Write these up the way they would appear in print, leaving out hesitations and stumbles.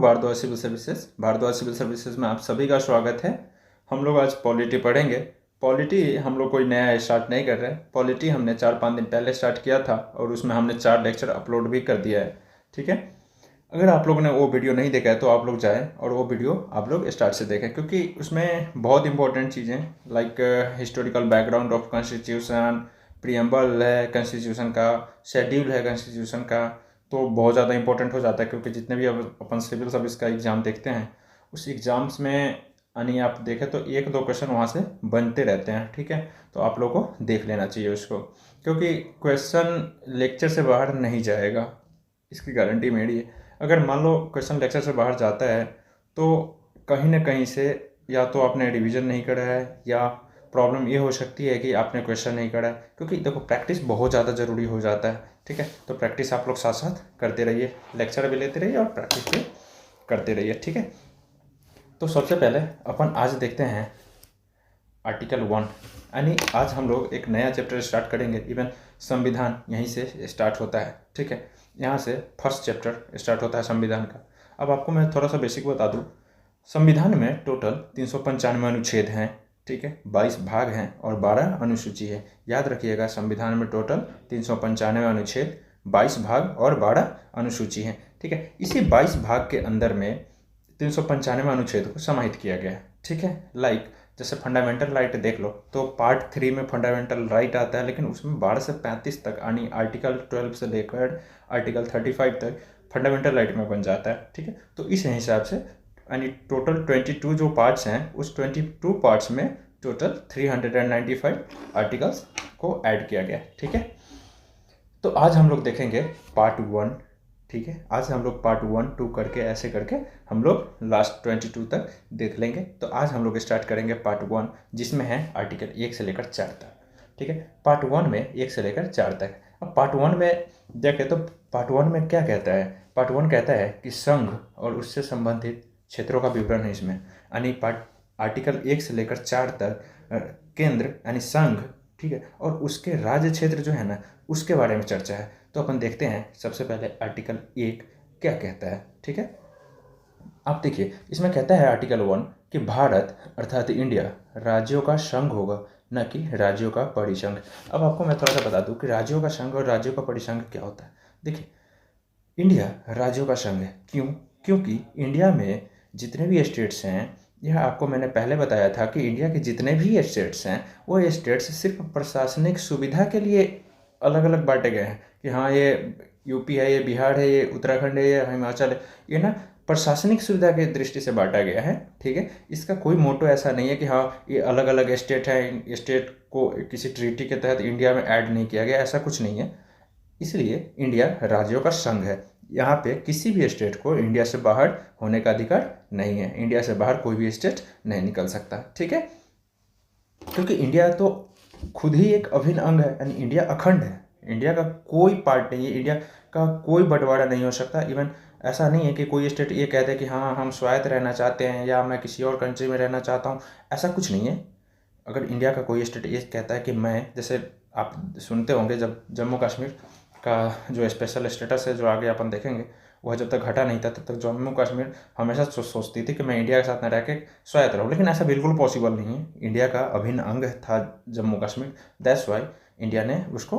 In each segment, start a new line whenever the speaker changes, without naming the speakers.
Bhardwaj civil services. Bharadwaj civil services में आप सभी का स्वागत है। हम लोग आज पॉलिटी पढ़ेंगे। पॉलिटी हम लोग कोई नया स्टार्ट नहीं कर रहे हैं। पॉलिटी हमने 4-5 दिन पहले स्टार्ट किया था और उसमें हमने 4 लेक्चर अपलोड भी कर दिया है। ठीक है, अगर आप लोगों ने वो वीडियो नहीं देखा है तो आप लोग जाएं और वो वीडियो आप लोग स्टार्ट से देखें, क्योंकि उसमें बहुत इंपॉर्टेंट चीज़ें like historical background of constitution, preamble है कॉन्स्टिट्यूशन का, शेड्यूल है कॉन्स्टिट्यूशन का, तो बहुत ज़्यादा इंपॉर्टेंट हो जाता है। क्योंकि जितने भी अपन सिविल सर्विस का एग्ज़ाम देखते हैं उस एग्ज़ाम्स में यानी आप देखें तो 1-2 क्वेश्चन वहाँ से बनते रहते हैं। ठीक है, तो आप लोगों को देख लेना चाहिए उसको, क्योंकि क्वेश्चन लेक्चर से बाहर नहीं जाएगा, इसकी गारंटी मेरी है। अगर मान लो क्वेश्चन लेक्चर से बाहर जाता है तो कहीं ना कहीं से या तो आपने रिवीजन नहीं करा है या प्रॉब्लम ये हो सकती है कि आपने क्वेश्चन नहीं करा है। क्योंकि देखो प्रैक्टिस बहुत ज़्यादा ज़रूरी हो जाता है। ठीक है, तो प्रैक्टिस आप लोग साथ साथ करते रहिए, लेक्चर भी लेते रहिए और प्रैक्टिस भी करते रहिए। ठीक है, तो सबसे पहले अपन आज देखते हैं आर्टिकल 1, यानी आज हम लोग एक नया चैप्टर स्टार्ट करेंगे। इवन संविधान यहीं से स्टार्ट होता है। ठीक है, यहाँ से फर्स्ट चैप्टर स्टार्ट होता है संविधान का। अब आपको मैं थोड़ा सा बेसिक बता दूँ। संविधान में टोटल 395 अनुच्छेद हैं। ठीक है, 22 भाग हैं और 12 अनुसूची है। याद रखिएगा, संविधान में टोटल 395 अनुच्छेद, 22 भाग और 12 अनुसूची हैं। ठीक है, इसी 22 भाग के अंदर में 395 अनुच्छेद को समाहित किया गया है। ठीक है, लाइक जैसे फंडामेंटल राइट देख लो तो पार्ट 3 में फंडामेंटल राइट आता है, लेकिन उसमें 12 से 35 तक यानी आर्टिकल 12 से लेकर आर्टिकल 35 तक फंडामेंटल राइट में बन जाता है। ठीक है, तो इस हिसाब से यानी टोटल 22 जो पार्ट्स हैं उस 22 पार्ट्स में टोटल 395 आर्टिकल्स को ऐड किया गया। ठीक है, तो आज हम लोग देखेंगे पार्ट 1। ठीक है, आज हम लोग पार्ट 1, 2 करके ऐसे करके हम लोग लास्ट 22 तक देख लेंगे। तो आज हम लोग स्टार्ट करेंगे पार्ट 1, जिसमें है आर्टिकल 1 से लेकर 4 तक। ठीक है, पार्ट 1 में 1 से लेकर 4 तक। अब पार्ट 1 में देखें तो पार्ट 1 में क्या कहता है। पार्ट 1 कहता है कि संघ और उससे संबंधित क्षेत्रों का विवरण है इसमें। यानी आर्टिकल 1 से लेकर 4 तक केंद्र यानी संघ, ठीक है, और उसके राज्य क्षेत्र जो है ना उसके बारे में चर्चा है। तो अपन देखते हैं सबसे पहले आर्टिकल 1 क्या कहता है। ठीक है, आप देखिए इसमें कहता है आर्टिकल 1 कि भारत अर्थात इंडिया राज्यों का संघ होगा, न कि राज्यों का परिसंघ। अब आपको मैं थोड़ा सा बता दूं कि राज्यों का संघ और राज्यों का परिसंघ क्या होता है। देखिए, इंडिया राज्यों का संघ है। क्यों? क्योंकि इंडिया में जितने भी स्टेट्स हैं, यह आपको मैंने पहले बताया था कि इंडिया के जितने भी स्टेट्स हैं वो स्टेट्स सिर्फ प्रशासनिक सुविधा के लिए अलग अलग बांटे गए हैं कि हाँ ये यूपी है, ये बिहार है, ये उत्तराखंड है, ये हिमाचल है। ये ना प्रशासनिक सुविधा की दृष्टि से बांटा गया है। ठीक है, इसका कोई मोटो ऐसा नहीं है कि हाँ ये अलग अलग स्टेट है, इन स्टेट को किसी ट्रीटी के तहत इंडिया में ऐड नहीं किया गया, ऐसा कुछ नहीं है। इसलिए इंडिया राज्यों का संघ है। यहाँ पे किसी भी स्टेट को इंडिया से बाहर होने का अधिकार नहीं है। इंडिया से बाहर कोई भी स्टेट नहीं निकल सकता। ठीक है, क्योंकि इंडिया तो खुद ही एक अभिन्न अंग है, यानी इंडिया अखंड है। इंडिया का कोई पार्ट नहीं है, इंडिया का कोई बंटवारा नहीं हो सकता। इवन ऐसा नहीं है कि कोई स्टेट ये कहते हैं कि हाँ हम स्वायत्त रहना चाहते हैं या मैं किसी और कंट्री में रहना चाहता हूँ, ऐसा कुछ नहीं है। अगर इंडिया का कोई स्टेट ये कहता है कि मैं, जैसे आप सुनते होंगे जब जम्मू कश्मीर का जो स्पेशल स्टेटस है जो आगे अपन देखेंगे, वह जब तक हटा नहीं था तब तक जम्मू कश्मीर हमेशा सोचती थी कि मैं इंडिया के साथ न रह के स्वायत्त रहूँ, लेकिन ऐसा बिल्कुल पॉसिबल नहीं है। इंडिया का अभिन्न अंग था Jammu Kashmir. That's why India ने उसको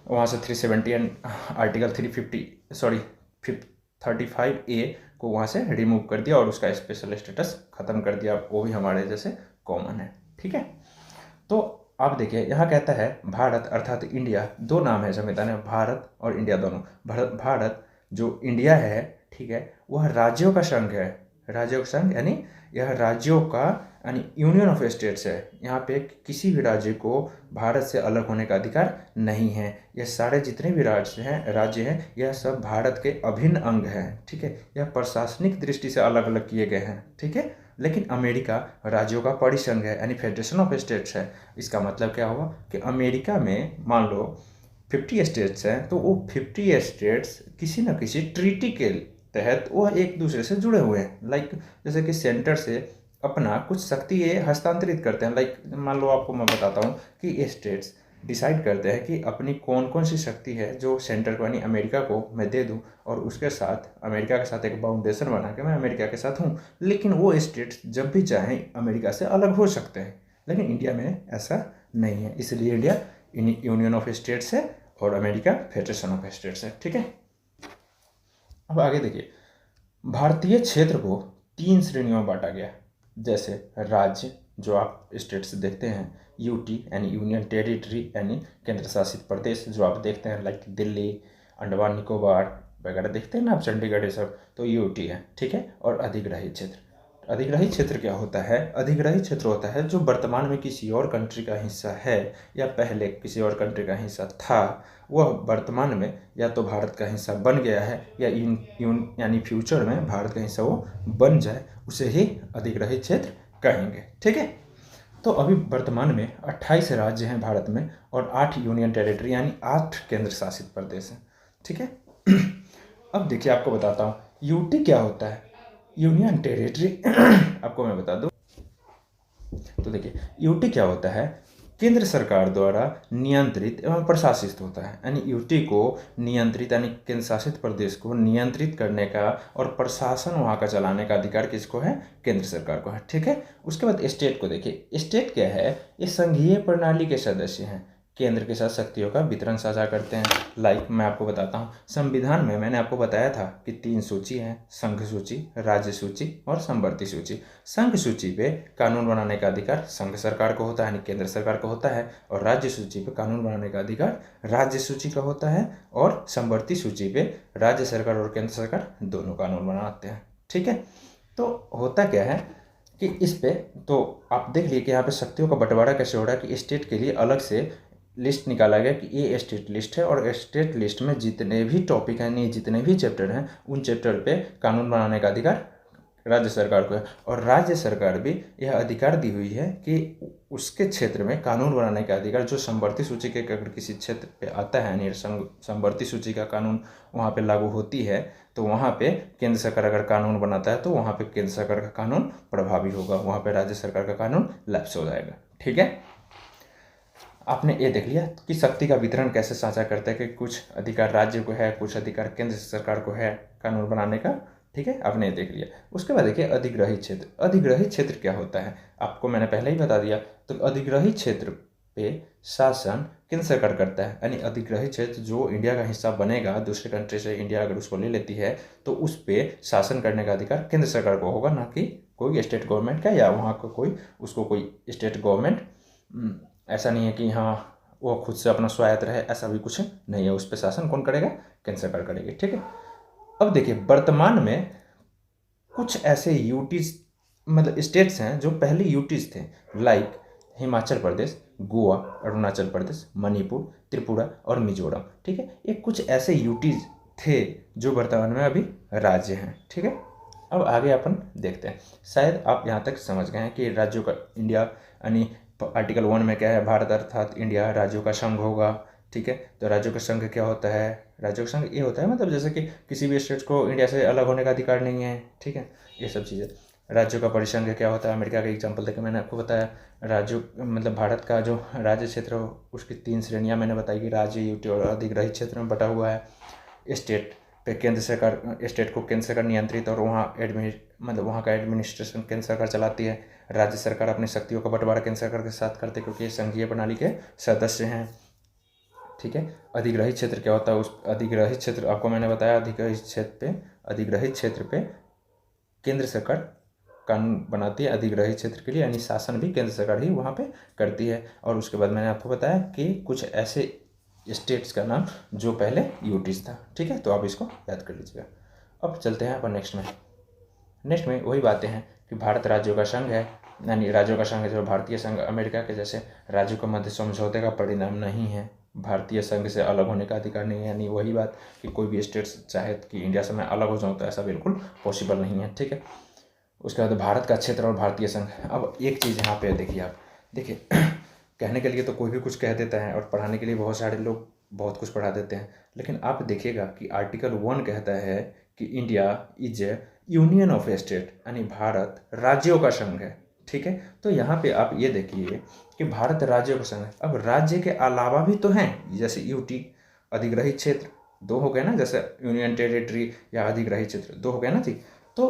वहाँ से 370 एंड आर्टिकल 35A को वहाँ से रिमूव कर दिया और उसका स्पेशल स्टेटस ख़त्म कर दिया। वो भी हमारे जैसे कॉमन है। ठीक है, तो आप देखिए यहाँ कहता है भारत अर्थात इंडिया, दो नाम है संविधान में, भारत और इंडिया दोनों। भारत जो इंडिया है, ठीक है, वह राज्यों का संघ है। राज्यों का संघ यानी यह राज्यों का यानी यूनियन ऑफ स्टेट्स है। यहाँ पे किसी भी राज्य को भारत से अलग होने का अधिकार नहीं है। यह सारे जितने भी राज्य हैं यह सब भारत के अभिन्न अंग हैं। ठीक है, यह प्रशासनिक दृष्टि से अलग अलग किए गए हैं। ठीक है, लेकिन अमेरिका राज्यों का परिसंघ है यानी फेडरेशन ऑफ स्टेट्स है। इसका मतलब क्या हुआ कि अमेरिका में मान लो 50 स्टेट्स हैं, तो वो 50 स्टेट्स किसी न किसी ट्रीटी के तहत वो एक दूसरे से जुड़े हुए हैं। लाइक जैसे कि सेंटर से अपना कुछ शक्ति ये हस्तांतरित करते हैं। लाइक मान लो आपको मैं बताता हूँ कि ये स्टेट्स डिसाइड करते हैं कि अपनी कौन कौन सी शक्ति है जो सेंटर को यानी अमेरिका को मैं दे दूं, और उसके साथ अमेरिका के साथ एक बाउंडेशन बना के मैं अमेरिका के साथ हूं। लेकिन वो स्टेट्स जब भी चाहें अमेरिका से अलग हो सकते हैं, लेकिन इंडिया में ऐसा नहीं है। इसलिए इंडिया यूनियन ऑफ स्टेट्स है और अमेरिका फेडरेशन ऑफ स्टेट्स है। ठीक है, अब आगे देखिए, भारतीय क्षेत्र को 3 श्रेणियों में बांटा गया। जैसे राज्य, जो आप स्टेट से देखते हैं, यूटी यानी यूनियन टेरिटरी यानी केंद्र शासित प्रदेश जो आप देखते हैं, लाइक दिल्ली, अंडमान निकोबार वगैरह देखते हैं ना आप, चंडीगढ़, ये सब, तो यूटी है। ठीक है, और अधिग्रहित क्षेत्र। अधिग्रहित क्षेत्र क्या होता है? अधिग्रहित क्षेत्र होता है जो वर्तमान में किसी और कंट्री का हिस्सा है या पहले किसी और कंट्री का हिस्सा था, वह वर्तमान में या तो भारत का हिस्सा बन गया है या यानी फ्यूचर में भारत का हिस्सा वो बन जाए, उसे ही अधिग्रहित क्षेत्र कहेंगे। ठीक है, तो अभी वर्तमान में 28 राज्य हैं भारत में और 8 यूनियन टेरिटरी यानी 8 केंद्र शासित प्रदेश हैं। ठीक है, अब देखिए आपको बताता हूँ यूटी क्या होता है। यूनियन टेरिटरी आपको मैं बता दूं, तो देखिए यूटी क्या होता है, केंद्र सरकार द्वारा नियंत्रित एवं प्रशासित होता है। यानी यूटी को नियंत्रित यानी केंद्र शासित प्रदेश को नियंत्रित करने का और प्रशासन वहाँ का चलाने का अधिकार किसको है? केंद्र सरकार को है। ठीक है, उसके बाद स्टेट को देखिए, स्टेट क्या है? ये संघीय प्रणाली के सदस्य हैं, केंद्र के साथ शक्तियों का वितरण साझा करते हैं। लाइक मैं आपको बताता हूँ, संविधान में मैंने आपको बताया था कि 3 सूची हैं, संघ सूची, राज्य सूची और संवर्ती सूची। संघ सूची पे कानून बनाने का अधिकार संघ सरकार को होता है यानी केंद्र सरकार को होता है, और राज्य सूची पे कानून बनाने का अधिकार राज्य सूची का होता है, और संवर्ती सूची पे राज्य सरकार और केंद्र सरकार दोनों कानून बनाते हैं। ठीक है, तो होता क्या है कि इस पे तो आप देख लीजिए कि यहाँ पे शक्तियों का बंटवारा कैसे हो रहा है कि स्टेट के लिए अलग से लिस्ट निकाला गया कि ये स्टेट लिस्ट है, और स्टेट लिस्ट में जितने भी टॉपिक हैं, नहीं जितने भी चैप्टर हैं, उन चैप्टर पे कानून बनाने का अधिकार राज्य सरकार को है। और राज्य सरकार भी यह अधिकार दी हुई है कि उसके क्षेत्र में कानून बनाने का अधिकार जो संवर्ती सूची के अगर किसी क्षेत्र पे आता है, यानी संवर्ती सूची का कानून वहाँ पे लागू होती है, तो वहाँ पे केंद्र सरकार अगर कानून बनाता है तो वहाँ पे केंद्र सरकार का कानून प्रभावी होगा, वहाँ पे राज्य सरकार का कानून लैप्स हो जाएगा। ठीक है, आपने ये देख लिया कि शक्ति का वितरण कैसे साझा करता है कि कुछ अधिकार राज्य को है, कुछ अधिकार केंद्र सरकार को है कानून बनाने का। ठीक है, आपने ये देख लिया। उसके बाद देखिए अधिग्रहित क्षेत्र। अधिग्रहित क्षेत्र क्या होता है आपको मैंने पहले ही बता दिया। तो अधिग्रहित क्षेत्र पे शासन केंद्र सरकार करता है, यानी अधिग्रहित क्षेत्र जो इंडिया का हिस्सा बनेगा, दूसरे कंट्री से इंडिया अगर उसको ले लेती है तो उस पर शासन करने का अधिकार केंद्र सरकार को होगा, ना कि कोई स्टेट गवर्नमेंट का, या वहाँ का कोई स्टेट गवर्नमेंट। ऐसा नहीं है कि हाँ वो खुद से अपना स्वायत्त रहे, ऐसा भी कुछ नहीं है। उस पर शासन कौन करेगा? केंद्र सरकार करेगी। ठीक है, अब देखिए वर्तमान में कुछ ऐसे यूटीज मतलब स्टेट्स हैं जो पहले यूटीज थे, लाइक हिमाचल प्रदेश, गोवा, अरुणाचल प्रदेश, मणिपुर, त्रिपुरा और मिजोरम। ठीक है, ये कुछ ऐसे यूटीज थे जो वर्तमान में अभी राज्य हैं। ठीक है, अब आगे अपन देखते हैं। शायद आप यहाँ तक समझ गए हैं कि राज्यों का इंडिया यानी आर्टिकल 1 में क्या है, भारत अर्थात इंडिया राज्यों का संघ होगा। ठीक है, तो राज्यों का संघ क्या होता है? राज्यों का संघ ये होता है मतलब जैसे कि किसी भी स्टेट को इंडिया से अलग होने का अधिकार नहीं है। ठीक है, ये सब चीज़ें। राज्यों का परिसंघ क्या होता है? अमेरिका का एग्जाम्पल देकर मैंने आपको बताया। राज्यों मतलब भारत का जो राज्य क्षेत्र हो उसकी 3 श्रेणियाँ मैंने बताई कि राज्य, यूटी और अधिग्रहित क्षेत्र में बटा हुआ है। स्टेट पे केंद्र सरकार, स्टेट को केंद्र सरकार नियंत्रित और वहाँ मतलब वहाँ का एडमिनिस्ट्रेशन केंद्र सरकार चलाती है। राज्य सरकार अपनी शक्तियों का बंटवारा केंद्र सरकार के साथ करते क्योंकि ये संघीय प्रणाली के सदस्य हैं। ठीक है, अधिग्रहित क्षेत्र क्या होता है? उस अधिग्रहित क्षेत्र आपको मैंने बताया, अधिग्रहित क्षेत्र पे केंद्र सरकार कानून बनाती है अधिग्रहित क्षेत्र के लिए, यानी शासन भी केंद्र सरकार ही वहाँ पे करती है। और उसके बाद मैंने आपको बताया कि कुछ ऐसे स्टेट्स का नाम जो पहले यूटीज था। ठीक है, तो आप इसको याद कर लीजिएगा। अब चलते हैं अपन नेक्स्ट में वही बातें हैं कि भारत राज्यों का संघ है, यानी राज्यों का संघ है जो भारतीय संघ अमेरिका के जैसे राज्यों के मध्य समझौते का परिणाम नहीं है, भारतीय संघ से अलग होने का अधिकार नहीं है। यानी वही बात कि कोई भी स्टेट चाहे कि इंडिया से मैं अलग हो जाऊँ तो ऐसा बिल्कुल पॉसिबल नहीं है। ठीक है, उसके बाद भारत का क्षेत्र और भारतीय संघ। अब एक चीज़ यहाँ पे देखिए, आप देखिए कहने के लिए तो कोई भी कुछ कह देता है और पढ़ाने के लिए बहुत सारे लोग बहुत कुछ पढ़ा देते हैं, लेकिन आप देखिएगा कि आर्टिकल 1 कहता है कि India is A union of state, यानी भारत राज्यों का संघ है। ठीक है। तो यहाँ पे आप ये देखिए कि भारत राज्यों का संघ है। अब राज्य के अलावा भी तो हैं, जैसे यूटी अधिग्रहित क्षेत्र, दो हो गए ना, जैसे यूनियन टेरिटरी या अधिग्रहित क्षेत्र, दो हो गए ना जी। तो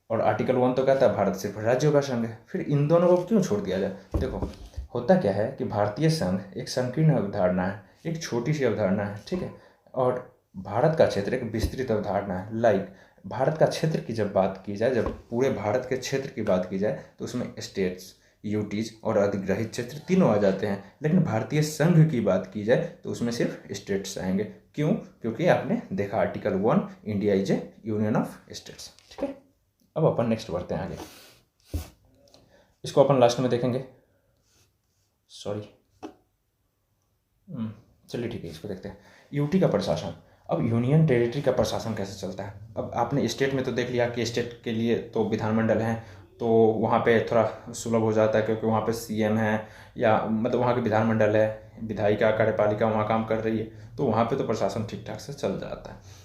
और आर्टिकल 1 तो कहता है भारत सिर्फ राज्यों का संघ है, फिर इन दोनों को क्यों छोड़ दिया जाए। देखो होता क्या है कि भारतीय संघ एक संकीर्ण अवधारणा है, एक छोटी सी अवधारणा है, ठीक है। और भारत का क्षेत्र एक विस्तृत अवधारणा है। लाइक भारत का क्षेत्र की जब बात की जाए, जब पूरे भारत के क्षेत्र की बात की जाए, तो उसमें स्टेट्स, यूटीज और अधिग्रहित क्षेत्र तीनों आ जाते हैं। लेकिन भारतीय संघ की बात की जाए तो उसमें सिर्फ स्टेट्स आएंगे। क्यों? क्योंकि आपने देखा article 1, India is A union of states, ठीक है। अब अपन नेक्स्ट बढ़ते हैं आगे, इसको अपन लास्ट में देखेंगे, सॉरी चलिए ठीक है, इसको देखते हैं। यूटी का प्रशासन। अब यूनियन टेरिटरी का प्रशासन कैसे चलता है। अब आपने स्टेट में तो देख लिया कि स्टेट के लिए तो विधानमंडल हैं, तो वहाँ पे थोड़ा सुलभ हो जाता है क्योंकि वहाँ पे सीएम है, या मतलब वहाँ के विधानमंडल है, विधायिका कार्यपालिका वहाँ काम कर रही है, तो वहाँ पे तो प्रशासन ठीक ठाक से चल जाता है।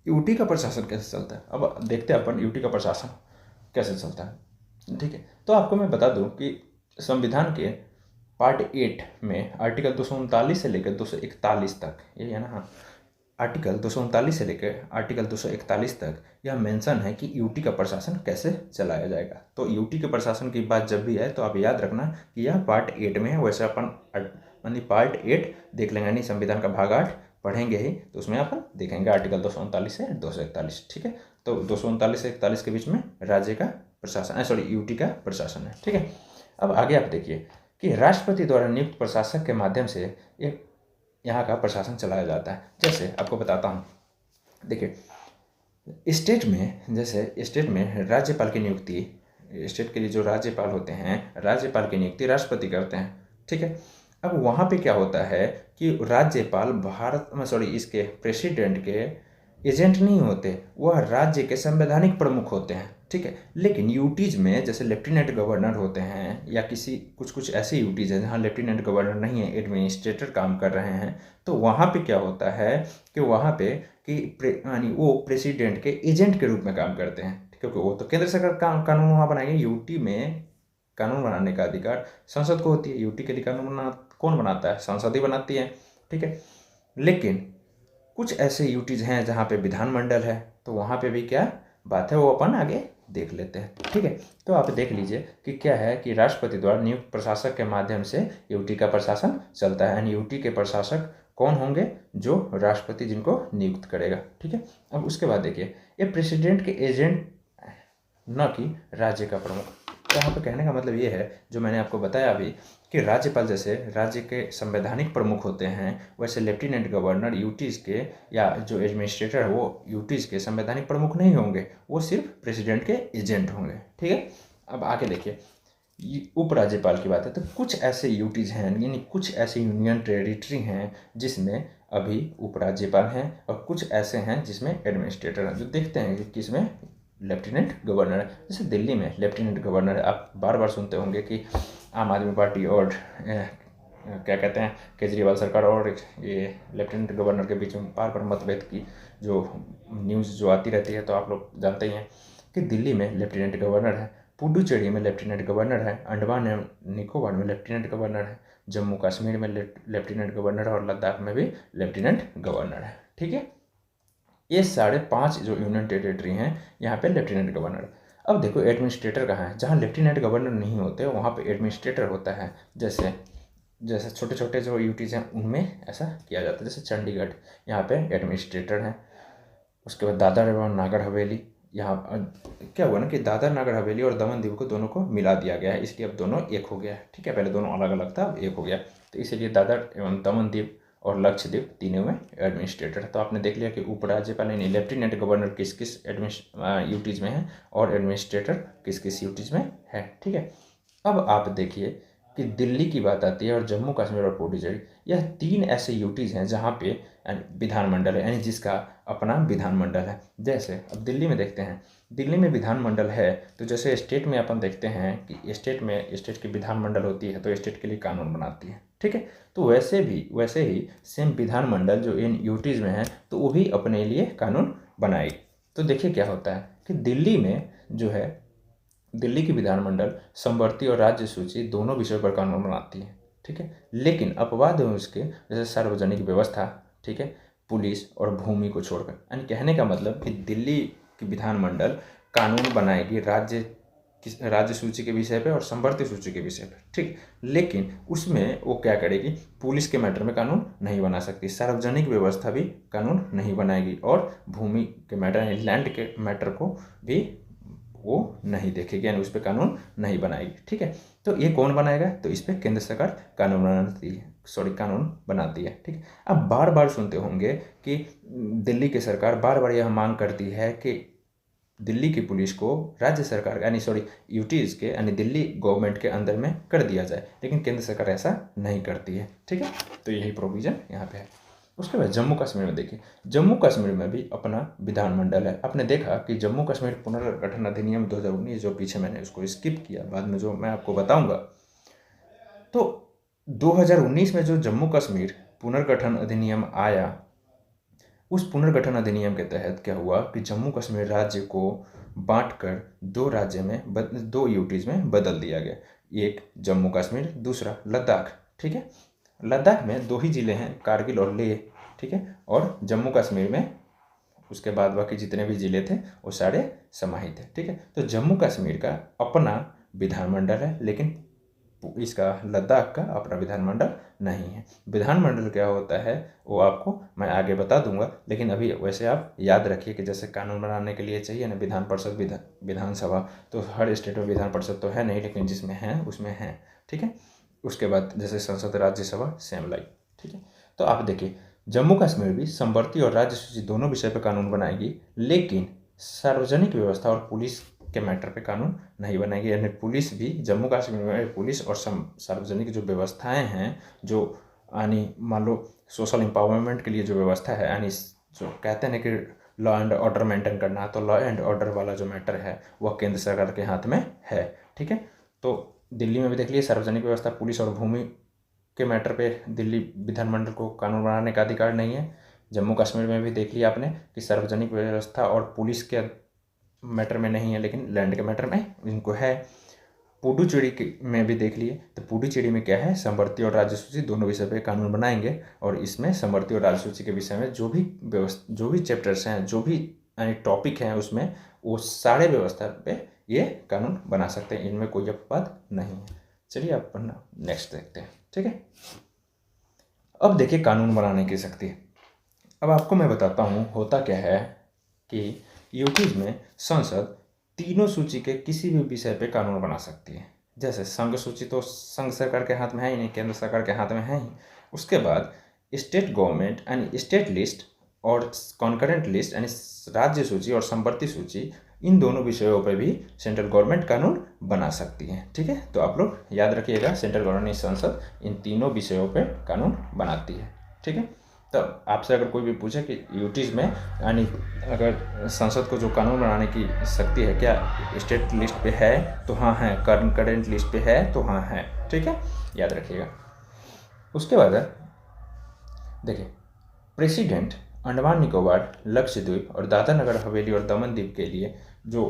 यूटी का प्रशासन कैसे चलता है, अब देखते हैं अपन यूटी का प्रशासन कैसे चलता है, ठीक है। तो आपको मैं बता दूं कि संविधान के पार्ट 8 में आर्टिकल 239 से लेकर 241 तक, यही है ना, हाँ, आर्टिकल 239 से लेकर आर्टिकल 241 तक यह मेंशन है कि यूटी का प्रशासन कैसे चलाया जाएगा। तो यूटी के प्रशासन की बात जब भी आए तो आप याद रखना कि यह पार्ट 8 में है। वैसे अपन यानी पार्ट 8 देख लेंगे, यानी संविधान का भाग 8 पढ़ेंगे ही, तो उसमें अपन देखेंगे आर्टिकल 239 से 241, ठीक है। तो 239 से 41 के बीच में राज्य का प्रशासन, सॉरी यूटी का प्रशासन है, ठीक है। अब आगे आप देखिए कि राष्ट्रपति द्वारा नियुक्त प्रशासक के माध्यम से एक यहाँ का प्रशासन चलाया जाता है। जैसे आपको बताता हूँ, देखिए स्टेट में, जैसे स्टेट में राज्यपाल की नियुक्ति, स्टेट के लिए जो राज्यपाल होते हैं, राज्यपाल की नियुक्ति राष्ट्रपति करते हैं, ठीक है। अब वहाँ पे क्या होता है कि राज्यपाल इसके प्रेसिडेंट के एजेंट नहीं होते, वह राज्य के संवैधानिक प्रमुख होते हैं, ठीक है। लेकिन यूटीज में जैसे लेफ्टिनेंट गवर्नर होते हैं, या किसी कुछ ऐसे यूटीज हैं जहाँ लेफ्टिनेंट गवर्नर नहीं है, एडमिनिस्ट्रेटर काम कर रहे हैं, तो वहाँ पे क्या होता है कि वहाँ पे यानी वो प्रेसिडेंट के एजेंट के रूप में काम करते हैं, क्योंकि वो तो केंद्र सरकार कानून वहाँ बनाएंगे। यूटी में कानून बनाने का अधिकार संसद को होती है, यूटी के लिए कानून कौन बनाता है, संसद ही बनाती है, ठीक है। लेकिन कुछ ऐसे यूटीज हैं जहाँ पे विधानमंडल है, तो वहाँ पे भी क्या बात है वो अपन आगे देख लेते हैं, ठीक है। तो आप देख लीजिए कि क्या है कि राष्ट्रपति द्वारा नियुक्त प्रशासक के माध्यम से यूटी का प्रशासन चलता है, यानी यूटी के प्रशासक कौन होंगे, जो राष्ट्रपति जिनको नियुक्त करेगा, ठीक है। अब उसके बाद देखिए, ये प्रेसिडेंट के एजेंट न कि राज्य का प्रमुख। तो यहाँ पर कहने का मतलब ये है, जो मैंने आपको बताया अभी, कि राज्यपाल जैसे राज्य के संवैधानिक प्रमुख होते हैं, वैसे लेफ्टिनेंट गवर्नर यूटीज के या जो एडमिनिस्ट्रेटर है वो यूटीज के संवैधानिक प्रमुख नहीं होंगे, वो सिर्फ प्रेसिडेंट के एजेंट होंगे, ठीक है। अब आगे देखिए, उपराज्यपाल की बात है, तो कुछ ऐसे यूटीज हैं, यानी कुछ ऐसे यूनियन टेरिटरी हैं जिसमें अभी उपराज्यपाल हैं, और कुछ ऐसे हैं जिसमें एडमिनिस्ट्रेटर हैं, जो देखते हैं कि किसमें लेफ्टिनेंट गवर्नर है। जैसे दिल्ली में लेफ्टिनेंट गवर्नर है, आप बार बार सुनते होंगे कि आम आदमी पार्टी और क्या कहते हैं केजरीवाल सरकार और ये लेफ्टिनेंट गवर्नर के बीच में बार बार मतभेद की जो न्यूज़ जो आती रहती है, तो आप लोग जानते ही हैं कि दिल्ली में लेफ्टिनेंट गवर्नर है, पुडुचेरी में लेफ्टिनेंट गवर्नर है, अंडमान एवं निकोबार में लेफ्टिनेंट गवर्नर है, जम्मू कश्मीर में लेफ्टिनेंट गवर्नर है, और लद्दाख में भी लेफ्टिनेंट गवर्नर है, ठीक है। ये 5.5 जो यूनियन टेरिटरी हैं यहाँ पे लेफ्टिनेंट गवर्नर। अब देखो एडमिनिस्ट्रेटर कहाँ है, जहाँ लेफ्टिनेंट गवर्नर नहीं होते वहाँ पे एडमिनिस्ट्रेटर होता है। जैसे छोटे छोटे जो यूटीज हैं उनमें ऐसा किया जाता है, जैसे चंडीगढ़, यहाँ पे एडमिनिस्ट्रेटर हैं। उसके बाद दादर एवं नागर हवेली, यहाँ क्या हुआ ना कि दादर नागर हवेली और दमन दीव को दोनों को मिला दिया गया है, इसलिए अब दोनों एक हो गया है, ठीक है। पहले दोनों अलग अलग था, अब एक हो गया, तो इसीलिए दादर एवं दमन दीव और लक्षद्वीप तीनों में एडमिनिस्ट्रेटर। तो आपने देख लिया कि उपराज्यपाल यानी लेफ्टिनेंट गवर्नर किस किस यूटीज में है, और एडमिनिस्ट्रेटर किस किस यूटीज में है, ठीक है। अब आप देखिए कि दिल्ली की बात आती है, और जम्मू कश्मीर और पुडुचेरी, यह 3 ऐसे यूटीज हैं जहाँ पे विधानमंडल है, यानी जिसका अपना विधानमंडल है। जैसे अब दिल्ली में देखते हैं, दिल्ली में विधानमंडल है, तो जैसे स्टेट में अपन देखते हैं कि स्टेट की विधानमंडल होती है, तो स्टेट के लिए कानून बनाती है, ठीक है। तो वैसे ही सेम विधानमंडल जो इन यूटीज में है, तो वो भी अपने लिए कानून बनाएगी। तो देखिए क्या होता है कि दिल्ली में जो है दिल्ली की विधानमंडल समवर्ती और राज्य सूची दोनों विषयों पर कानून बनाती है, ठीक है। लेकिन अपवाद है उसके, जैसे सार्वजनिक व्यवस्था, ठीक है, पुलिस और भूमि को छोड़कर। यानी कहने का मतलब कि दिल्ली की विधानमंडल कानून बनाएगी राज्य सूची के विषय पे और समवर्ती सूची के विषय पे, ठीक। लेकिन उसमें वो क्या करेगी, पुलिस के मैटर में कानून नहीं बना सकती, सार्वजनिक व्यवस्था भी कानून नहीं बनाएगी, और भूमि के मैटर यानी लैंड के मैटर को भी वो नहीं देखेगी, यानी उस पर कानून नहीं बनाएगी, ठीक है। तो ये कौन बनाएगा, तो इस पर केंद्र सरकार कानून बनाती है, ठीक है। अब बार बार सुनते होंगे कि दिल्ली की सरकार बार बार यह मांग करती है कि दिल्ली की पुलिस को राज्य सरकार यूटीज के यानी दिल्ली गवर्नमेंट के अंदर में कर दिया जाए, लेकिन केंद्र सरकार ऐसा नहीं करती है, ठीक है। तो यही प्रोविज़न यहाँ पे है। उसके बाद जम्मू कश्मीर में देखिए, जम्मू कश्मीर में भी अपना विधानमंडल है। आपने देखा कि जम्मू कश्मीर पुनर्गठन अधिनियम 2019, जो पीछे मैंने उसको स्किप किया, बाद में जो मैं आपको बताऊंगा, तो 2019 में जो जम्मू कश्मीर पुनर्गठन अधिनियम आया, उस पुनर्गठन अधिनियम के तहत क्या हुआ कि जम्मू कश्मीर राज्य को बांटकर दो यूटीज में बदल दिया गया। एक जम्मू कश्मीर, दूसरा लद्दाख, ठीक है। लद्दाख में दो ही ज़िले हैं, कारगिल और लेह, ठीक है। और जम्मू कश्मीर में उसके बाद बाकी जितने भी ज़िले थे वो सारे समाहित हैं, ठीक है। तो जम्मू कश्मीर का अपना विधानमंडल है, लेकिन इसका लद्दाख का अपना विधानमंडल नहीं है। विधानमंडल क्या होता है वो आपको मैं आगे बता दूंगा, लेकिन अभी वैसे आप याद रखिए कि जैसे कानून बनाने के लिए चाहिए ना विधान परिषद, विधानसभा, तो हर स्टेट में विधान परिषद तो है नहीं, लेकिन जिसमें है उसमें है, ठीक है। उसके बाद जैसे संसद, राज्यसभा, सेम लाइक, ठीक है। तो आप देखिए, जम्मू कश्मीर भी समवर्ती और राज्य सूची दोनों विषय पर कानून बनाएगी, लेकिन सार्वजनिक व्यवस्था और पुलिस के मैटर पे कानून नहीं बनाएगी। यानी पुलिस भी जम्मू कश्मीर में पुलिस और सार्वजनिक जो व्यवस्थाएं हैं, जो यानी मान लो सोशल एम्पावरमेंट के लिए जो व्यवस्था है, यानी जो कहते हैं कि लॉ एंड ऑर्डर मेंटेन करना, तो लॉ एंड ऑर्डर वाला जो मैटर है वह केंद्र सरकार के हाथ में है, ठीक है। तो दिल्ली में भी देख लिए, सार्वजनिक व्यवस्था, पुलिस और भूमि के मैटर पे दिल्ली विधानमंडल को कानून बनाने का अधिकार नहीं है। जम्मू कश्मीर में भी देख लिया आपने कि सार्वजनिक व्यवस्था और पुलिस के मैटर में नहीं है, लेकिन लैंड के मैटर में इनको है। पुडुचेरी में भी देख लिए, तो पुडुचेरी में क्या है, समवर्ती और राज्य सूची दोनों विषय पे कानून बनाएंगे, और इसमें समवर्ती और राज्य सूची के विषय में जो भी चैप्टर्स हैं, जो भी यानी टॉपिक हैं, उसमें वो सारे व्यवस्था पे ये कानून बना सकते हैं, इनमें कोई अपवाद नहीं है। चलिए आप पढ़ना नेक्स्ट देखते हैं, ठीक है। अब देखिए कानून बनाने की शक्ति। अब आपको मैं बताता हूँ होता क्या है कि यूटीज में संसद तीनों सूची के किसी भी विषय पे कानून बना सकती है। जैसे संघ सूची तो संघ सरकार के हाथ में है ही नहीं, केंद्र सरकार के हाथ में है ही। उसके बाद स्टेट गवर्नमेंट यानी स्टेट लिस्ट और कॉन्करेंट लिस्ट यानी राज्य सूची और समवर्ती सूची, इन दोनों विषयों पर भी सेंट्रल गवर्नमेंट कानून बना सकती है, ठीक है। तो आप लोग याद रखिएगा, सेंट्रल गवर्नमेंट संसद इन तीनों विषयों पर कानून बनाती है, ठीक है। तो आपसे अगर कोई भी पूछे कि यूटीज में यानी अगर संसद को जो कानून बनाने की शक्ति है क्या स्टेट लिस्ट पे है, तो हाँ है, करेंट लिस्ट पे है तो हाँ है, ठीक है, याद रखिएगा। उसके बाद देखिए, प्रेसिडेंट अंडमान निकोबार, लक्षद्वीप और दादरा नगर हवेली और दमन द्वीप के लिए जो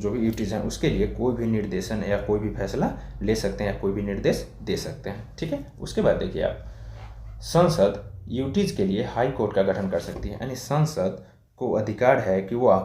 भी यूटीज हैं उसके लिए कोई भी निर्देशन या कोई भी फैसला ले सकते हैं या कोई भी निर्देश दे सकते हैं, ठीक है। उसके बाद देखिए आप, संसद यूटीज के लिए हाई कोर्ट का गठन कर सकती है, यानी संसद को अधिकार है कि वह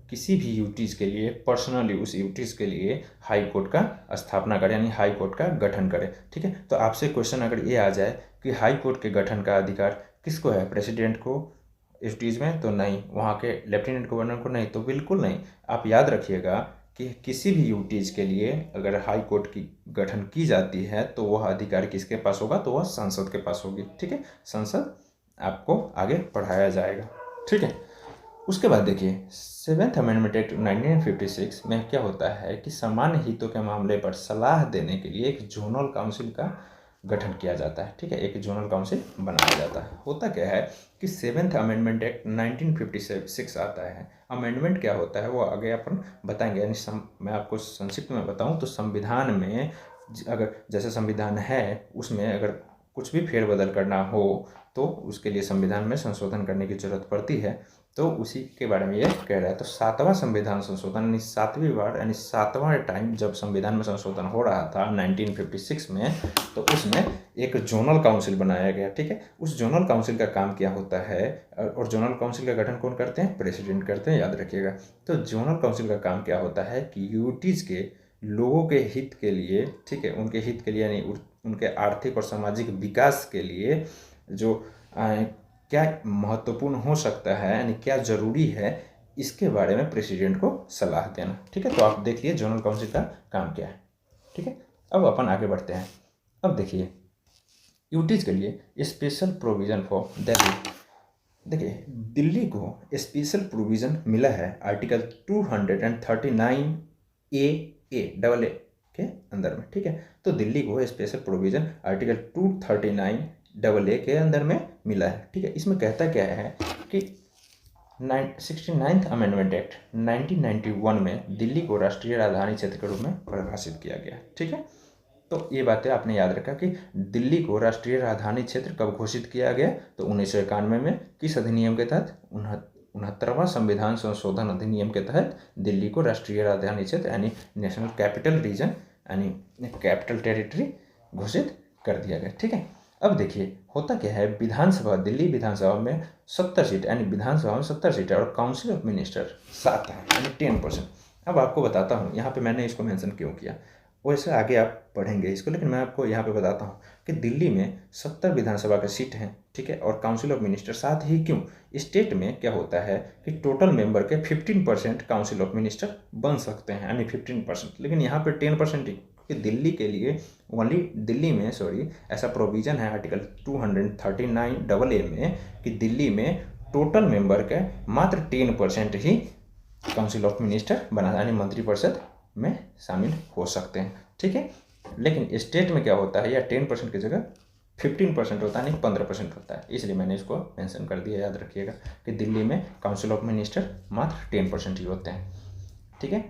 किसी भी यूटीज के लिए पर्सनली उस यूटीज के लिए हाई कोर्ट का स्थापना करे, यानी हाई कोर्ट का गठन करे, ठीक है। तो आपसे क्वेश्चन अगर ये आ जाए कि हाई कोर्ट के गठन का अधिकार किसको है, प्रेसिडेंट को यूटीज में, तो नहीं, वहाँ के लेफ्टिनेंट गवर्नर को नहीं, तो बिल्कुल नहीं। आप याद रखिएगा कि किसी भी यूटीज के लिए अगर हाई कोर्ट की गठन की जाती है तो वह अधिकार किसके पास होगा, तो वह संसद के पास होगी, ठीक है। संसद आपको आगे पढ़ाया जाएगा, ठीक है। उसके बाद देखिए, 7th अमेंडमेंट एक्ट 1956 में क्या होता है कि सामान्य हितों के मामले पर सलाह देने के लिए एक जोनल काउंसिल का गठन किया जाता है, ठीक है, एक जोनल काउंसिल बनाया जाता है। होता क्या है कि 7th अमेंडमेंट एक्ट 1956 आता है। अमेंडमेंट क्या होता है वो आगे अपन बताएंगे, यानी मैं आपको संक्षिप्त में बताऊं तो संविधान में अगर जैसे संविधान है उसमें अगर कुछ भी फेरबदल करना हो तो उसके लिए संविधान में संशोधन करने की जरूरत पड़ती है। तो उसी के बारे में ये कह रहा है। तो 7वां संविधान संशोधन यानी 7वीं बार यानी 7वां टाइम जब संविधान में संशोधन हो रहा था 1956 में, तो उसमें एक जोनल काउंसिल बनाया गया। ठीक है, उस जोनल काउंसिल का काम क्या होता है, और जोनल काउंसिल का गठन कौन करते हैं, प्रेसिडेंट करते हैं, याद रखिएगा। तो जोनल काउंसिल का काम क्या होता है कि यूटीज के लोगों के हित के लिए, ठीक है, उनके हित के लिए यानी उनके आर्थिक और सामाजिक विकास के लिए जो क्या महत्वपूर्ण हो सकता है यानी क्या ज़रूरी है, इसके बारे में प्रेसिडेंट को सलाह देना। ठीक है, तो आप देखिए जोनल काउंसिल का काम क्या है। ठीक है, अब अपन आगे बढ़ते हैं। अब देखिए यूटीज के लिए स्पेशल प्रोविज़न फॉर दिल्ली। देखिए दिल्ली को स्पेशल प्रोविज़न मिला है आर्टिकल 239 ए के अंदर में। ठीक है, तो दिल्ली को स्पेशल प्रोविज़न आर्टिकल 239 के अंदर में मिला है। ठीक है, इसमें कहता क्या है कि 69th अमेंडमेंट एक्ट 1991 में दिल्ली को राष्ट्रीय राजधानी क्षेत्र के रूप में परिभाषित किया गया। ठीक है, तो ये बातें आपने याद रखा कि दिल्ली को राष्ट्रीय राजधानी क्षेत्र कब घोषित किया गया, तो 1991 में किस अधिनियम के तहत, 69वां संविधान संशोधन अधिनियम के तहत दिल्ली को राष्ट्रीय राजधानी क्षेत्र यानी नेशनल कैपिटल रीजन यानी कैपिटल टेरिटरी घोषित कर दिया गया। ठीक है, अब देखिए होता क्या है, विधानसभा दिल्ली विधानसभा में 70 सीट यानी विधानसभा में 70 सीट है और काउंसिल ऑफ मिनिस्टर 7 है यानी 10%। अब आपको बताता हूँ यहाँ पे मैंने इसको मेंशन क्यों किया, वैसे आगे आप पढ़ेंगे इसको, लेकिन मैं आपको यहाँ पे बताता हूँ कि दिल्ली में 70 विधानसभा के सीट हैं। ठीक है, और काउंसिल ऑफ मिनिस्टर 7 ही क्यों, स्टेट में क्या होता है कि टोटल मेंबर के 15% काउंसिल ऑफ मिनिस्टर बन सकते हैं यानी 15%, लेकिन यहाँ पे 10% ही, कि दिल्ली के लिए ओनली दिल्ली में ऐसा प्रोविज़न है आर्टिकल 239 में कि दिल्ली में टोटल मेंबर के मात्र 10% ही काउंसिल ऑफ मिनिस्टर बना यानी मंत्रिपरिषद में शामिल हो सकते हैं। ठीक है, लेकिन स्टेट में क्या होता है, या 10% की जगह 15% होता है, नहीं 15% होता है, इसलिए मैंने इसको मेंशन कर दिया। याद रखिएगा कि दिल्ली में काउंसिल ऑफ मिनिस्टर मात्र 10% ही होते हैं। ठीक है,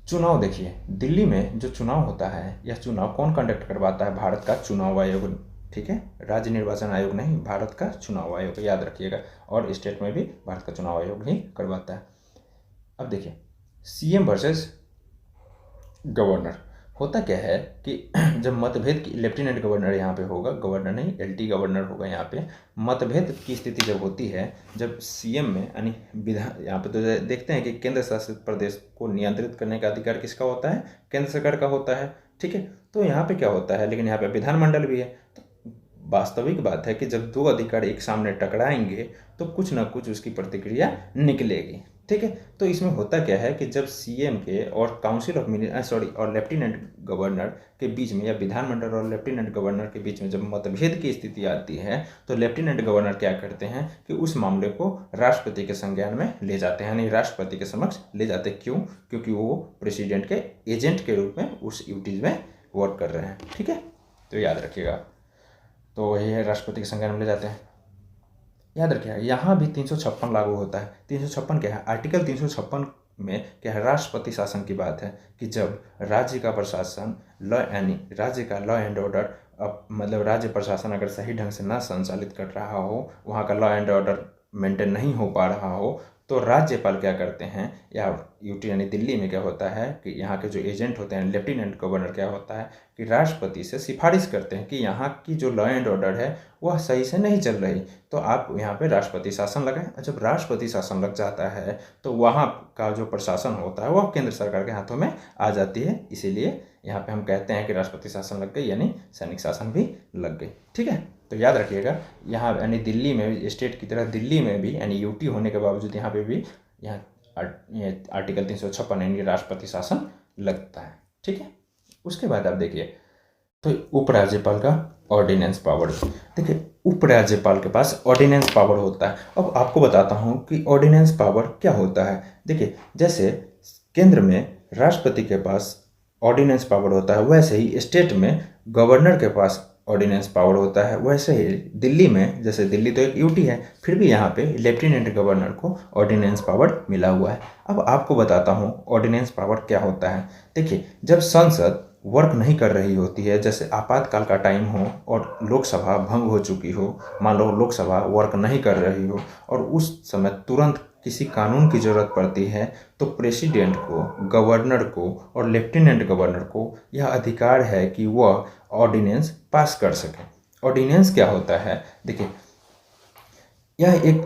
चुनाव देखिए दिल्ली में जो चुनाव होता है, यह चुनाव कौन कंडक्ट करवाता है, भारत का चुनाव आयोग। ठीक है, राज्य निर्वाचन आयोग नहीं, भारत का चुनाव आयोग, याद रखिएगा। और स्टेट में भी भारत का चुनाव आयोग ही करवाता है। अब देखिए सीएम वर्सेस गवर्नर, होता क्या है कि जब मतभेद की, लेफ्टिनेंट गवर्नर यहाँ पे होगा, गवर्नर नहीं एलटी गवर्नर होगा यहाँ पे। मतभेद की स्थिति जब होती है, जब सीएम में यानी विधान, यहाँ पे तो देखते हैं कि केंद्र शासित प्रदेश को नियंत्रित करने का अधिकार किसका होता है, केंद्र सरकार का होता है। ठीक है, तो यहाँ पे क्या होता है, लेकिन यहाँ पे विधानमंडल भी है। तो वास्तविक बात है कि जब दो अधिकार एक सामने टकराएंगे तो कुछ ना कुछ उसकी प्रतिक्रिया निकलेगी। ठीक है, तो इसमें होता क्या है कि जब सीएम के और काउंसिल ऑफ और लेफ्टिनेंट गवर्नर के बीच में, या विधानमंडल और लेफ्टिनेंट गवर्नर के बीच में जब मतभेद की स्थिति आती है, तो लेफ्टिनेंट गवर्नर क्या करते हैं कि उस मामले को राष्ट्रपति के संज्ञान में ले जाते हैं यानी राष्ट्रपति के समक्ष ले जाते हैं। क्यों, क्योंकि वो प्रेसिडेंट के एजेंट के रूप में उस यूटीज में वर्क कर रहे हैं। ठीक है, तो याद रखिएगा, तो वही है, राष्ट्रपति के संज्ञान में ले जाते हैं। याद रखिएगा यहाँ भी 356 लागू होता है। 356 क्या है, आर्टिकल 356 में क्या है, राष्ट्रपति शासन की बात है कि जब राज्य का प्रशासन यानी राज्य का लॉ एंड ऑर्डर, मतलब राज्य प्रशासन अगर सही ढंग से ना संचालित कर रहा हो, वहाँ का लॉ एंड ऑर्डर मेंटेन नहीं हो पा रहा हो, तो राज्यपाल क्या करते हैं, या यूटी यानी दिल्ली में क्या होता है कि यहाँ के जो एजेंट होते हैं लेफ्टिनेंट गवर्नर क्या होता है कि राष्ट्रपति से सिफारिश करते हैं कि यहाँ की जो लॉ एंड ऑर्डर है वह सही से नहीं चल रही, तो आप यहाँ पे राष्ट्रपति शासन लगाएं। और जब राष्ट्रपति शासन लग जाता है तो वहाँ का जो प्रशासन होता है वह केंद्र सरकार के हाथों में आ जाती है। इसीलिए यहाँ पे हम कहते हैं कि राष्ट्रपति शासन लग गई यानी सैनिक शासन भी लग गई। ठीक है, तो याद रखिएगा यहाँ यानी दिल्ली में, स्टेट की तरह दिल्ली में भी यानी यूटी होने के बावजूद यहाँ पे भी आर्टिकल 356 यानी राष्ट्रपति शासन लगता है। ठीक है, उसके बाद आप देखिए तो उपराज्यपाल का ऑर्डिनेंस पावर। देखिए उपराज्यपाल के पास ऑर्डिनेंस पावर होता है। अब आपको बताता हूँ कि ऑर्डिनेंस पावर क्या होता है। देखिए जैसे केंद्र में राष्ट्रपति के पास ऑर्डिनेंस पावर होता है, वैसे ही स्टेट में गवर्नर के पास ऑर्डिनेंस पावर होता है। वैसे ही दिल्ली में, जैसे दिल्ली तो एक यूटी है, फिर भी यहाँ पे लेफ्टिनेंट गवर्नर को ऑर्डिनेंस पावर मिला हुआ है। अब आपको बताता हूँ ऑर्डिनेंस पावर क्या होता है। देखिए जब संसद वर्क नहीं कर रही होती है, जैसे आपातकाल का टाइम हो और लोकसभा भंग हो चुकी हो, मान लो लोकसभा वर्क नहीं कर रही हो और उस समय तुरंत किसी कानून की ज़रूरत पड़ती है, तो प्रेसिडेंट को, गवर्नर को और लेफ्टिनेंट गवर्नर को यह अधिकार है कि वह ऑर्डिनेंस पास कर सके। ऑर्डिनेंस क्या होता है? देखिए, यह एक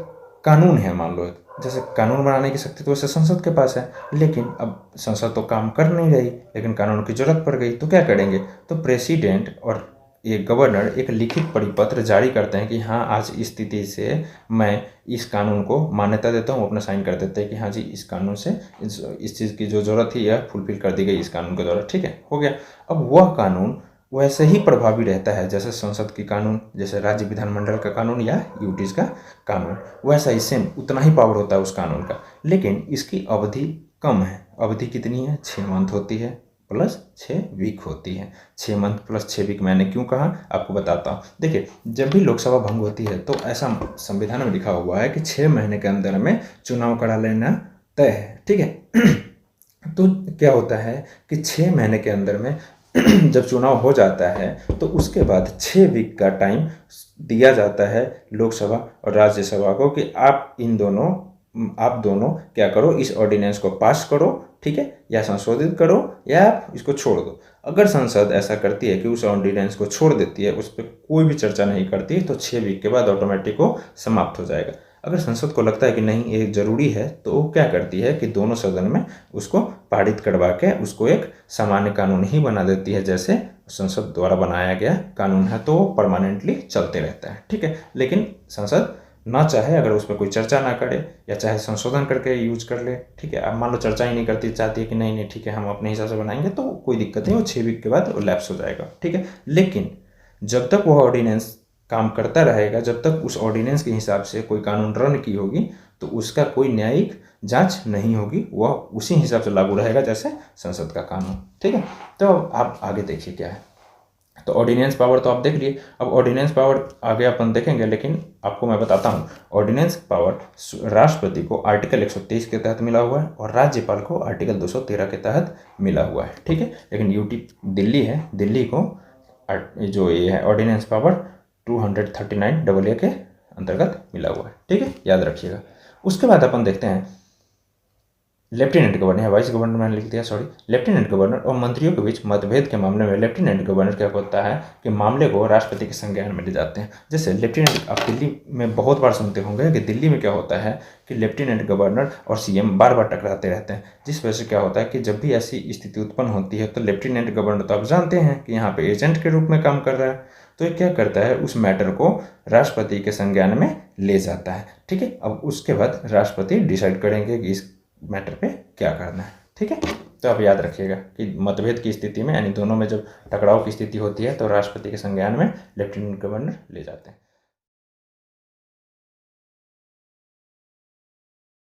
कानून है। मान लो जैसे कानून बनाने की शक्ति तो वैसे संसद के पास है, लेकिन अब संसद तो काम कर नहीं रही, लेकिन कानून की जरूरत पड़ गई तो क्या करेंगे? तो प्रेसिडेंट और ये गवर्नर एक लिखित परिपत्र जारी करते हैं कि हाँ, आज इस स्थिति से मैं इस कानून को मान्यता देता हूँ, अपना साइन कर देते हैं कि हाँ जी, इस कानून से इस चीज़ की जो ज़रूरत थी यह फुलफिल कर दी गई इस कानून के द्वारा। ठीक है, हो गया। अब वह कानून वैसे ही प्रभावी रहता है जैसे संसद की कानून, जैसे राज्य विधानमंडल का कानून या यूटीज का कानून, वैसा ही सेम उतना ही पावर होता है उस कानून का, लेकिन इसकी अवधि कम है। अवधि कितनी है? 6 मंथ होती है प्लस 6 वीक होती है। 6 मंथ प्लस 6 वीक मैंने क्यों कहा आपको बताता हूँ। देखिए, जब भी लोकसभा भंग होती है तो ऐसा संविधान में लिखा हुआ है कि 6 महीने के अंदर में चुनाव करा लेना तय है। ठीक है तो क्या होता है कि 6 महीने के अंदर में जब चुनाव हो जाता है तो उसके बाद 6 वीक का टाइम दिया जाता है लोकसभा और राज्यसभा को कि आप दोनों क्या करो, इस ऑर्डिनेंस को पास करो, ठीक है, या संशोधित करो या आप इसको छोड़ दो। अगर संसद ऐसा करती है कि उस ऑर्डिनेंस को छोड़ देती है, उस पर कोई भी चर्चा नहीं करती, तो 6 वीक के बाद ऑटोमेटिक वो समाप्त हो जाएगा। अगर संसद को लगता है कि नहीं ये जरूरी है, तो वो क्या करती है कि दोनों सदन में उसको पारित करवा के उसको एक सामान्य कानून ही बना देती है, जैसे संसद द्वारा बनाया गया कानून है, तो वो परमानेंटली चलते रहता है। ठीक है, लेकिन संसद ना चाहे अगर उस पर कोई चर्चा ना करे या चाहे संशोधन करके यूज कर ले, ठीक है, अब मान लो चर्चा ही नहीं करती, चाहती है कि नहीं नहीं ठीक है हम अपने हिसाब से बनाएंगे, तो कोई दिक्कत नहीं, वो 6 वीक के बाद वो लैप्स हो जाएगा। ठीक है, लेकिन जब तक वह ऑर्डिनेंस काम करता रहेगा, जब तक उस ऑर्डिनेंस के हिसाब से कोई कानून रन की होगी, तो उसका कोई न्यायिक जांच नहीं होगी, वह उसी हिसाब से लागू रहेगा जैसे संसद का कानून। ठीक है, तो आप आगे देखिए क्या है। तो ऑर्डिनेंस पावर तो आप देख लिए, अब ऑर्डिनेंस पावर आगे अपन देखेंगे, लेकिन आपको मैं बताता हूँ ऑर्डिनेंस पावर राष्ट्रपति को आर्टिकल 123 के तहत मिला हुआ है और राज्यपाल को आर्टिकल 213 के तहत मिला हुआ है। ठीक है, लेकिन यूटी दिल्ली है, दिल्ली को जो ये है ऑर्डिनेंस पावर 239 AA के अंतर्गत मिला हुआ है। ठीक है, याद रखिएगा। उसके बाद अपन देखते हैं लेफ्टिनेंट गवर्नर है, वाइस गवर्नर मैंने लिख दिया, सॉरी, लेफ्टिनेंट गवर्नर और मंत्रियों के बीच मतभेद के मामले में लेफ्टिनेंट गवर्नर क्या होता है कि मामले को राष्ट्रपति के संज्ञान में ले जाते हैं। जैसे लेफ्टिनेंट, आप दिल्ली में बहुत बार सुनते होंगे कि दिल्ली में क्या होता है कि लेफ्टिनेंट गवर्नर और सीएम बार बार टकराते रहते हैं, जिस वजह से क्या होता है कि जब भी ऐसी स्थिति उत्पन्न होती है तो लेफ्टिनेंट गवर्नर तो आप जानते हैं कि यहाँ पे एजेंट के रूप में काम कर रहा है, तो ये क्या करता है उस मैटर को राष्ट्रपति के संज्ञान में ले जाता है। ठीक है, अब उसके बाद राष्ट्रपति डिसाइड करेंगे कि इस मैटर पे क्या करना है। ठीक है, तो आप याद रखिएगा कि मतभेद की स्थिति में, यानी दोनों में जब टकराव की स्थिति होती है, तो राष्ट्रपति के संज्ञान में लेफ्टिनेंट गवर्नर ले जाते हैं।